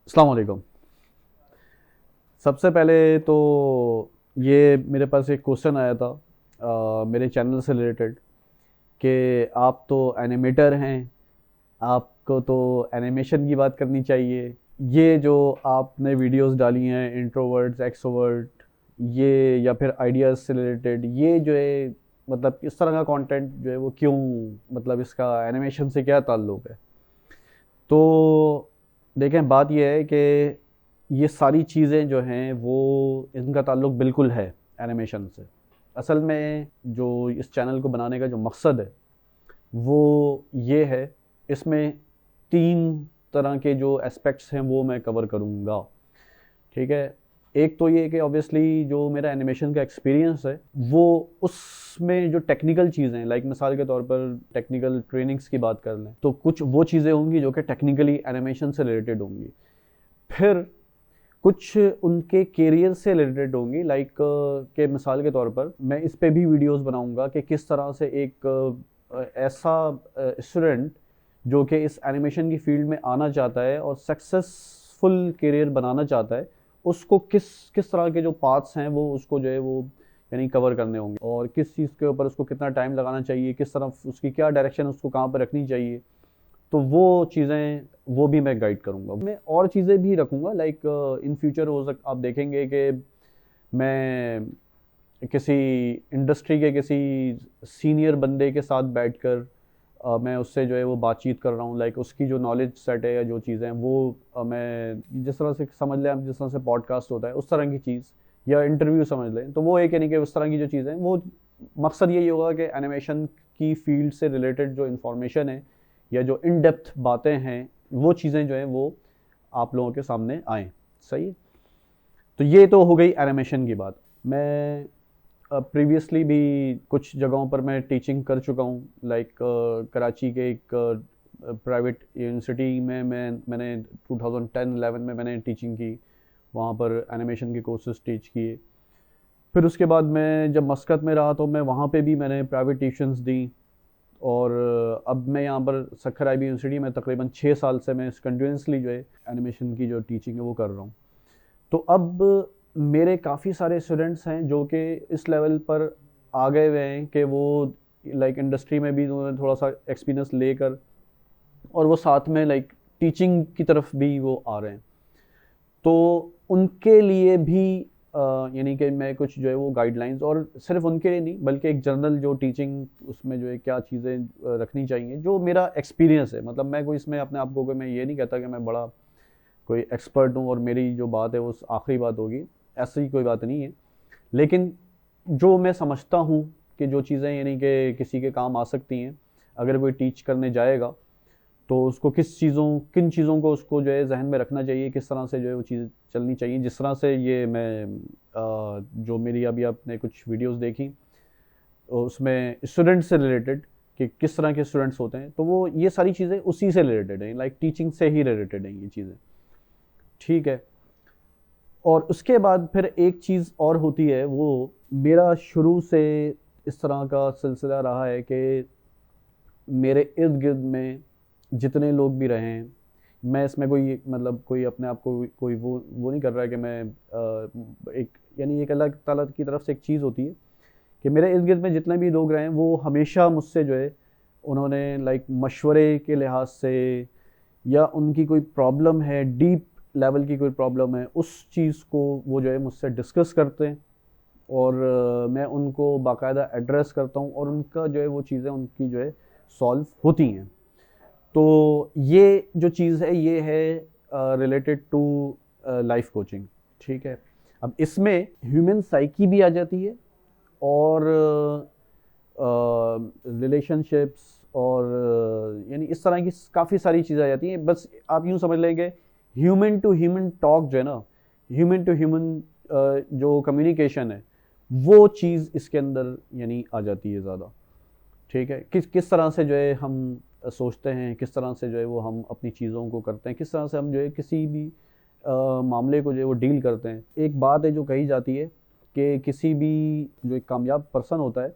अस्सलाम वालेकुम। सबसे पहले तो ये मेरे पास एक क्वेश्चन आया था मेरे चैनल से रिलेटेड कि आप तो एनिमेटर हैं, आपको तो एनिमेशन की बात करनी चाहिए। ये जो आपने वीडियोस डाली हैं इंट्रोवर्ट्स एक्सट्रोवर्ट, ये या फिर आइडियाज़ से रिलेटेड, ये जो है मतलब इस तरह का कंटेंट जो है वो क्यों, मतलब इसका एनिमेशन से क्या ताल्लुक़ है। तो देखें, बात यह है कि ये सारी चीज़ें जो हैं वो इनका ताल्लुक बिल्कुल है एनिमेशन से। असल में जो इस चैनल को बनाने का जो मकसद है वो ये है, इसमें 3 तरह के जो एस्पेक्ट्स हैं वो मैं कवर करूँगा। ठीक है? एक तो ये कि ऑब्वियसली जो मेरा एनिमेशन का एक्सपीरियंस है वो उसमें जो टेक्निकल चीज़ें हैं, लाइक मिसाल के तौर पर टेक्निकल ट्रेनिंग्स की बात कर लें तो कुछ वो चीज़ें होंगी जो कि टेक्निकली एनिमेशन से रिलेटेड होंगी। फिर कुछ उनके करियर से रिलेटेड होंगी, लाइक के मिसाल के तौर पर मैं इस पे भी वीडियोस बनाऊंगा कि किस तरह से एक ऐसा स्टूडेंट जो कि इस एनिमेशन की फील्ड में आना चाहता है और सक्सेसफुल करियर बनाना चाहता है, उसको किस किस तरह के जो पाथ्स हैं वो उसको जो है वो यानी कवर करने होंगे, और किस चीज़ के ऊपर उसको कितना टाइम लगाना चाहिए, किस तरफ उसकी क्या डायरेक्शन उसको कहाँ पर रखनी चाहिए। तो वो चीज़ें वो भी मैं गाइड करूँगा। मैं और चीज़ें भी रखूँगा, लाइक इन फ्यूचर आप देखेंगे कि मैं किसी इंडस्ट्री के किसी सीनियर बंदे के साथ बैठकर मैं उससे जो है वो बातचीत कर रहा हूँ, लाइक उसकी जो नॉलेज सेट है या जो चीज़ें हैं वो मैं जिस तरह से समझ लें आप, जिस तरह से पॉडकास्ट होता है उस तरह की चीज़ या इंटरव्यू समझ लें, तो वो एक यानी कि उस तरह की जो चीज़ें हैं वो मकसद यही होगा कि एनिमेशन की फील्ड से रिलेटेड जो इन्फॉर्मेशन है या जो इन डेप्थ बातें हैं वो चीज़ें जो हैं वो आप लोगों के सामने आएँ। सही है? तो ये तो हो गई एनिमेशन की बात। मैं प्रीवियसली भी कुछ जगहों पर मैं टीचिंग कर चुका हूँ, लाइक कराची के एक प्राइवेट यूनिवर्सिटी में मैंने 2010-11 में मैंने टीचिंग की। वहाँ पर एनिमेशन के कोर्सेज टीच किए। फिर उसके बाद मैं जब मस्कत में रहा तो मैं वहाँ पे भी मैंने प्राइवेट ट्यूशन्स दी, और अब मैं यहाँ पर सखर आईबी यूनिवर्सिटी में तकरीबन 6 साल से मैं कंटिन्यूसली जो है एनिमेशन की जो टीचिंग है वो कर रहा हूँ। तो अब मेरे काफ़ी सारे स्टूडेंट्स हैं जो कि इस लेवल पर आ गए हुए हैं कि वो लाइक इंडस्ट्री में भी उन्होंने थोड़ा सा एक्सपीरियंस लेकर और वो साथ में लाइक टीचिंग की तरफ भी वो आ रहे हैं। तो उनके लिए भी यानी कि मैं कुछ जो है वो गाइडलाइंस, और सिर्फ उनके लिए नहीं बल्कि एक जनरल जो टीचिंग उसमें जो है क्या चीज़ें रखनी चाहिए, जो मेरा एक्सपीरियंस है। मतलब मैं कोई इसमें अपने आप को मैं ये नहीं कहता कि मैं बड़ा कोई एक्सपर्ट हूँ और मेरी जो बात है वो आखिरी बात होगी, ऐसी कोई बात नहीं है। लेकिन जो मैं समझता हूँ कि जो चीज़ें यानी कि किसी के काम आ सकती हैं अगर कोई टीच करने जाएगा, तो उसको किन चीज़ों को उसको जो है जहन में रखना चाहिए, किस तरह से जो है वो चीज़ चलनी चाहिए। जिस तरह से ये मैं जो मेरी अभी आपने कुछ वीडियोस देखी उसमें स्टूडेंट से रिलेटेड कि किस तरह के स्टूडेंट्स होते हैं, तो वो ये सारी चीज़ें उसी से रिलेटेड हैं, लाइक टीचिंग से ही रिलेटेड हैं ये चीज़ें। ठीक है? और उसके बाद फिर एक चीज़ और होती है, वो मेरा शुरू से इस तरह का सिलसिला रहा है कि मेरे इर्द गिर्द में जितने लोग भी रहे हैं, मैं इसमें कोई मतलब कोई अपने आप को कोई वो नहीं कर रहा है कि मैं एक यानी एक अल्लाह ताला की तरफ से एक चीज़ होती है कि मेरे इर्द गिर्द में जितने भी लोग रहे हैं वो हमेशा मुझसे जो है उन्होंने लाइक मशवरे के लिहाज से या उनकी कोई प्रॉब्लम है, डीप लेवल की कोई प्रॉब्लम है, उस चीज़ को वो जो है मुझसे डिस्कस करते हैं, और मैं उनको बाकायदा एड्रेस करता हूँ और उनका जो है वो चीज़ें उनकी जो है सॉल्व होती हैं। तो ये जो चीज़ है ये है रिलेटेड टू लाइफ कोचिंग। ठीक है? अब इसमें ह्यूमन साइकी भी आ जाती है, और रिलेशनशिप्स, और यानी इस तरह की काफ़ी सारी चीज़ें आ जाती हैं। बस आप यूँ समझ लेंगे ह्यूमन टू ह्यूमन टॉक जो है ना, ह्यूमन टू ह्यूमन जो कम्युनिकेशन है वो चीज़ इसके अंदर यानी आ जाती है ज़्यादा। ठीक है? किस किस तरह से जो है हम सोचते हैं, किस तरह से जो है वो हम अपनी चीज़ों को करते हैं, किस तरह से हम जो है किसी भी मामले को जो है वो डील करते हैं। एक बात है जो कही जाती है कि किसी भी जो एक कामयाब पर्सन होता है,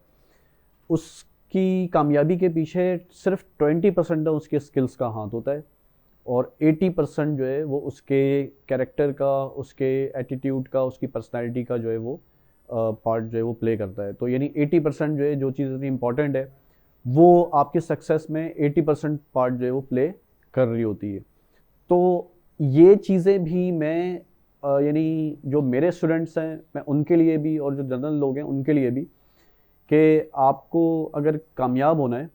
उसकी कामयाबी के पीछे सिर्फ 20% उसके स्किल्स का हाथ होता है, और 80% जो है वो उसके कैरेक्टर का, उसके एटीट्यूड का, उसकी पर्सनैलिटी का जो है वो पार्ट जो है वो प्ले करता है। तो यानी 80% जो है जो चीज़ इतनी इंपॉर्टेंट है वो आपके सक्सेस में 80% पार्ट जो है वो प्ले कर रही होती है। तो ये चीज़ें भी मैं यानी जो मेरे स्टूडेंट्स हैं मैं उनके लिए भी और जो जनरल लोग हैं उनके लिए भी, कि आपको अगर कामयाब होना है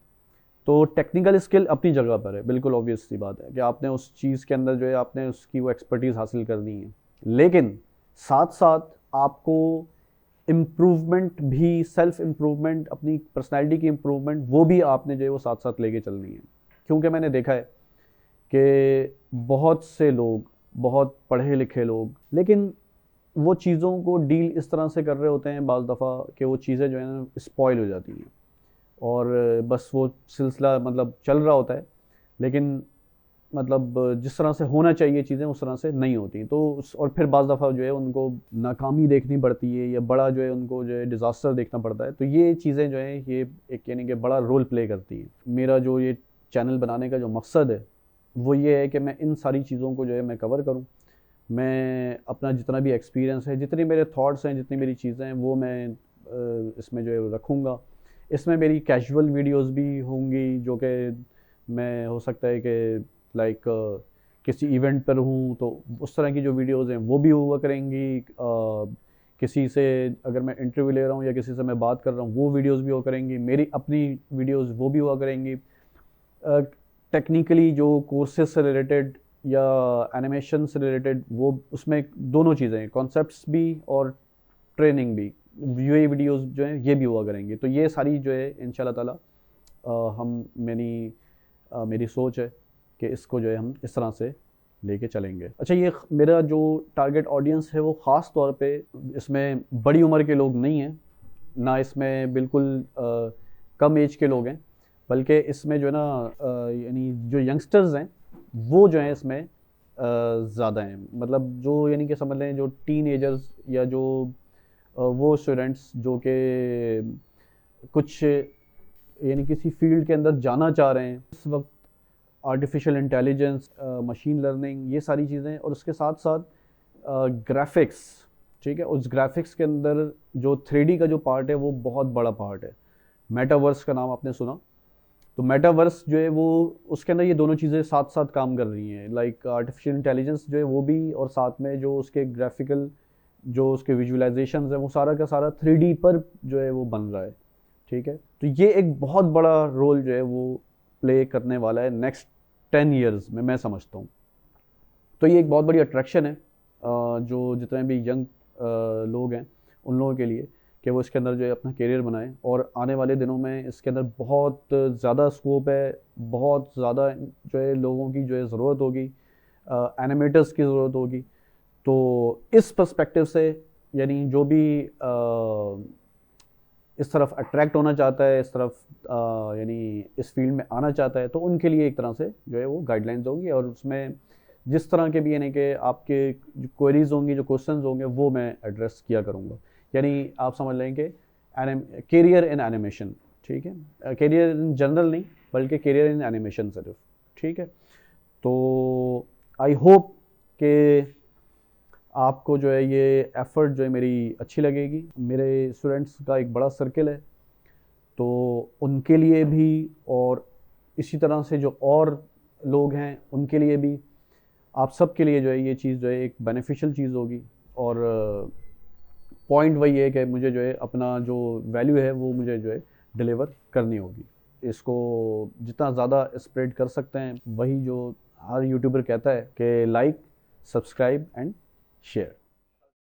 तो टेक्निकल स्किल अपनी जगह पर है, बिल्कुल ऑब्वियस सी बात है कि आपने उस चीज़ के अंदर जो है आपने उसकी वो एक्सपर्टीज़ हासिल करनी है। लेकिन साथ साथ आपको इम्प्रूवमेंट भी, सेल्फ इम्प्रूवमेंट, अपनी पर्सनैलिटी की इम्प्रूवमेंट, वो भी आपने जो है वो साथ साथ लेके चलनी है। क्योंकि मैंने देखा है कि बहुत से लोग, बहुत पढ़े लिखे लोग, लेकिन वो चीज़ों को डील इस तरह से कर रहे होते हैं बाज़ दफ़ा कि वो चीज़ें जो है ना स्पॉइल हो जाती हैं और बस वो सिलसिला मतलब चल रहा होता है, लेकिन मतलब जिस तरह से होना चाहिए चीज़ें उस तरह से नहीं होती। तो और फिर बाज़ दफ़ा जो है उनको नाकामी देखनी पड़ती है या बड़ा जो है उनको जो है डिज़ास्टर देखना पड़ता है। तो ये चीज़ें जो हैं ये एक यानी कि बड़ा रोल प्ले करती हैं। मेरा जो ये चैनल बनाने का जो मकसद है वो ये है कि मैं इन सारी चीज़ों को जो है मैं कवर करूँ। मैं अपना जितना भी एक्सपीरियंस है, जितने मेरे थॉट्स हैं, जितनी मेरी चीज़ें हैं वो मैं इसमें जो है रखूँगा। इसमें मेरी कैजुअल वीडियोस भी होंगी जो कि मैं हो सकता है कि लाइक किसी इवेंट पर हूँ तो उस तरह की जो वीडियोस हैं वो भी हुआ करेंगी। किसी से अगर मैं इंटरव्यू ले रहा हूँ या किसी से मैं बात कर रहा हूँ वो वीडियोस भी हुआ करेंगी। मेरी अपनी वीडियोस वो भी हुआ करेंगी। टेक्निकली जो कोर्सेज से रिलेटेड या एनिमेशन से रिलेटेड वो उसमें दोनों चीज़ें हैं, कॉन्सेप्ट्स भी और ट्रेनिंग भी। ये वीडियोस जो हैं ये भी हुआ करेंगे। तो ये सारी जो है इंशाल्लाह ताला हम मेरी सोच है कि इसको जो है हम इस तरह से लेके चलेंगे। अच्छा, ये मेरा जो टारगेट ऑडियंस है वो ख़ास तौर पे इसमें बड़ी उम्र के लोग नहीं हैं, ना इसमें बिल्कुल कम एज के लोग हैं, बल्कि इसमें जो है ना यानी जो यंगस्टर्स हैं वो जो हैं इसमें ज़्यादा हैं। मतलब जो यानी कि समझ लें जो टीनेजर्स या जो वो स्टूडेंट्स जो कि कुछ यानी किसी फील्ड के अंदर जाना चाह रहे हैं इस वक्त, आर्टिफिशियल इंटेलिजेंस, मशीन लर्निंग, ये सारी चीज़ें, और उसके साथ साथ ग्राफिक्स। ठीक है, उस ग्राफिक्स के अंदर जो 3D का जो पार्ट है वो बहुत बड़ा पार्ट है। मेटावर्स का नाम आपने सुना, तो मेटावर्स जो है वो उसके अंदर ये दोनों चीज़ें साथ साथ काम कर रही हैं। लाइक आर्टिफिशियल इंटेलिजेंस जो है वो भी, और साथ में जो उसके ग्राफिकल जो उसके विजुअलाइजेशन है वो सारा का सारा 3D पर जो है वो बन रहा है। ठीक है, तो ये एक बहुत बड़ा रोल जो है वो प्ले करने वाला है नेक्स्ट 10 ईयर्स में, मैं समझता हूँ। तो ये एक बहुत बड़ी अट्रैक्शन है जो जितने भी यंग लोग हैं उन लोगों के लिए, कि वो इसके अंदर जो है अपना करियर बनाएं। और आने वाले दिनों में इसके अंदर बहुत ज़्यादा स्कोप है, बहुत ज़्यादा जो है लोगों की जो है ज़रूरत होगी, एनिमेटर्स की ज़रूरत होगी। तो इस पर्सपेक्टिव से यानी जो भी इस तरफ अट्रैक्ट होना चाहता है, इस तरफ यानी इस फील्ड में आना चाहता है, तो उनके लिए एक तरह से जो है वो गाइडलाइंस होंगी, और उसमें जिस तरह के भी यानी कि आपके जो क्वेरीज होंगी, जो क्वेश्चंस होंगे, वो मैं एड्रेस किया करूँगा। यानी आप समझ लें कि करियर इन एनिमेशन। ठीक है, करियर इन जनरल नहीं बल्कि करियर इन एनिमेशन सिर्फ। ठीक है, तो आई होप कि आपको जो है ये एफ़र्ट जो है मेरी अच्छी लगेगी। मेरे स्टूडेंट्स का एक बड़ा सर्कल है, तो उनके लिए भी और इसी तरह से जो और लोग हैं उनके लिए भी, आप सब के लिए जो है ये चीज़ जो है एक बेनिफिशियल चीज़ होगी। और पॉइंट वही है कि मुझे जो है अपना जो वैल्यू है वो मुझे जो है डिलीवर करनी होगी। इसको जितना ज़्यादा स्प्रेड कर सकते हैं, वही जो हर यूट्यूबर कहता है कि लाइक, सब्सक्राइब एंड शेयर।